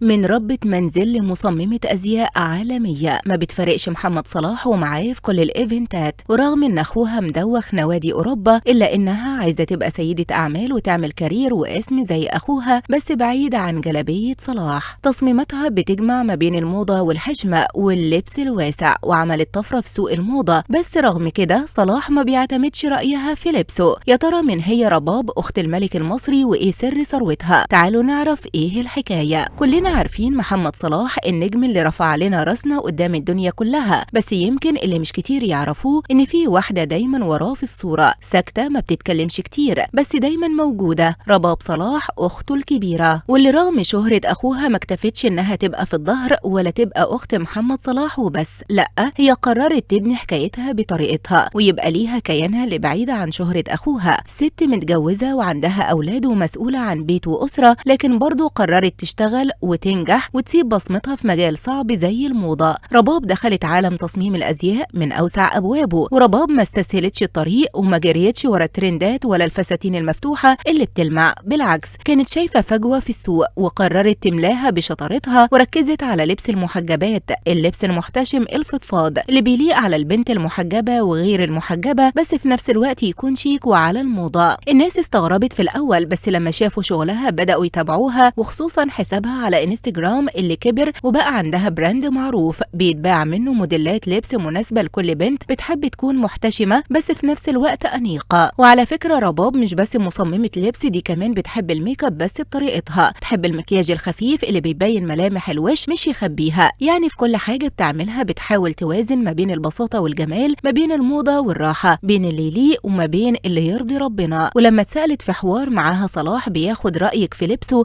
من ربة منزل لمصممة أزياء عالمية، ما بتفرقش محمد صلاح ومعاه في كل الإيفنتات. ورغم إن أخوها مدوخ نوادي أوروبا إلا إنها عايزة تبقى سيدة أعمال وتعمل كارير واسم زي أخوها، بس بعيدة عن جلابية صلاح. تصميماتها بتجمع ما بين الموضة والحشمة واللبس الواسع، وعملت طفرة في سوق الموضة. بس رغم كده صلاح ما بيعتمدش رأيها في لبسه. يا ترى من هي رباب أخت الملك المصري وإيه سر ثروتها؟ تعالوا نعرف إيه الحكاية. كلنا عارفين محمد صلاح النجم اللي رفع لنا راسنا قدام الدنيا كلها، بس يمكن اللي مش كتير يعرفوه ان في واحدة دايما وراه في الصورة، ساكتة ما بتتكلمش كتير بس دايما موجودة، رباب صلاح اخته الكبيرة، واللي رغم شهرة اخوها ما اكتفتش انها تبقى في الظهر ولا تبقى اخت محمد صلاح وبس، لا هي قررت تبني حكايتها بطريقتها ويبقى ليها كيانها اللي بعيدة عن شهرة اخوها. ست متجوزة وعندها اولاد ومسؤولة عن بيت واسرة، لكن برضو قررت تشتغل وتنجح وتسيب بصمتها في مجال صعب زي الموضة. رباب دخلت عالم تصميم الأزياء من أوسع أبوابه، ورباب ما استسهلتش الطريق وما جريتش ورا الترندات ولا الفساتين المفتوحة اللي بتلمع، بالعكس كانت شايفة فجوة في السوق وقررت تملاها بشطارتها، وركزت على لبس المحجبات، اللبس المحتشم الفضفاض اللي بيليق على البنت المحجبة وغير المحجبة، بس في نفس الوقت يكون شيك وعلى الموضة. الناس استغربت في الأول، بس لما شافوا شغلها بدأوا يتابعوها، وخصوصا حسابها على انستجرام اللي كبر وبقى عندها براند معروف بيتباع منه موديلات لبس مناسبة لكل بنت بتحب تكون محتشمة بس في نفس الوقت أنيقة. وعلى فكرة رباب مش بس مصممة لبس، دي كمان بتحب الميك اب بس بطريقتها، تحب المكياج الخفيف اللي بيبين ملامح الوش مش يخبيها. يعني في كل حاجة بتعملها بتحاول توازن ما بين البساطة والجمال، ما بين الموضة والراحة، بين اللي يليق وما بين اللي يرضي ربنا. ولما اتسألت في حوار معاها صلاح بياخد رأيك في لبسه،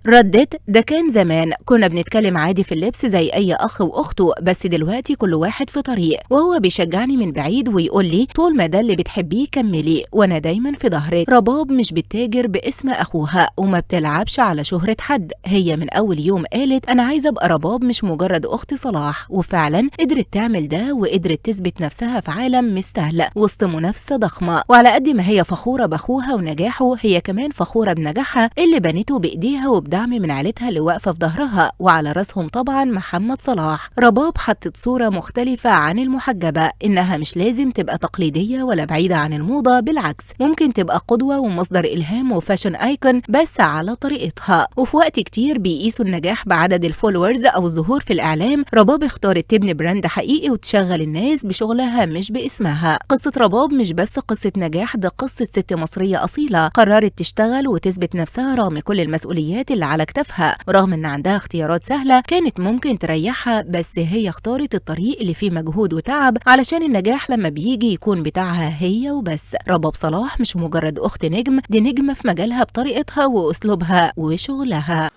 ردت ده كان زمان كنا بنتكلم عادي في اللبس زي اي اخ واخته، بس دلوقتي كل واحد في طريق، وهو بيشجعني من بعيد ويقول لي طول ما ده اللي بتحبيه كملي وانا دايما في ظهرك. رباب مش بتتاجر باسم اخوها وما بتلعبش على شهرة حد، هي من اول يوم قالت انا عايزه ابقى رباب مش مجرد اخت صلاح، وفعلا قدرت تعمل ده وقدرت تثبت نفسها في عالم مش سهل وسط منافسه ضخمه. وعلى قد ما هي فخوره باخوها ونجاحه، هي كمان فخوره بنجاحها اللي بنته بايديها وبدعم من عيلتها اللي واقفه في ظهرها، وعلى راسهم طبعا محمد صلاح. رباب حطت صورة مختلفة عن المحجبة، إنها مش لازم تبقى تقليدية ولا بعيدة عن الموضة، بالعكس ممكن تبقى قدوة ومصدر إلهام وفاشن ايكون بس على طريقتها. وفي وقت كتير بيقيسوا النجاح بعدد الفولورز أو الظهور في الإعلام، رباب اختارت تبني براند حقيقي وتشغل الناس بشغلها مش باسمها. قصة رباب مش بس قصة نجاح، ده قصة ست مصرية أصيلة قررت تشتغل وتثبت نفسها رغم كل المسؤوليات اللي على كتافها، ورغم ان عندها اختيارات سهلة كانت ممكن تريحها، بس هي اختارت الطريق اللي فيه مجهود وتعب علشان النجاح لما بيجي يكون بتاعها هي وبس. رباب صلاح مش مجرد اخت نجم، دي نجمة في مجالها بطريقتها واسلوبها وشغلها.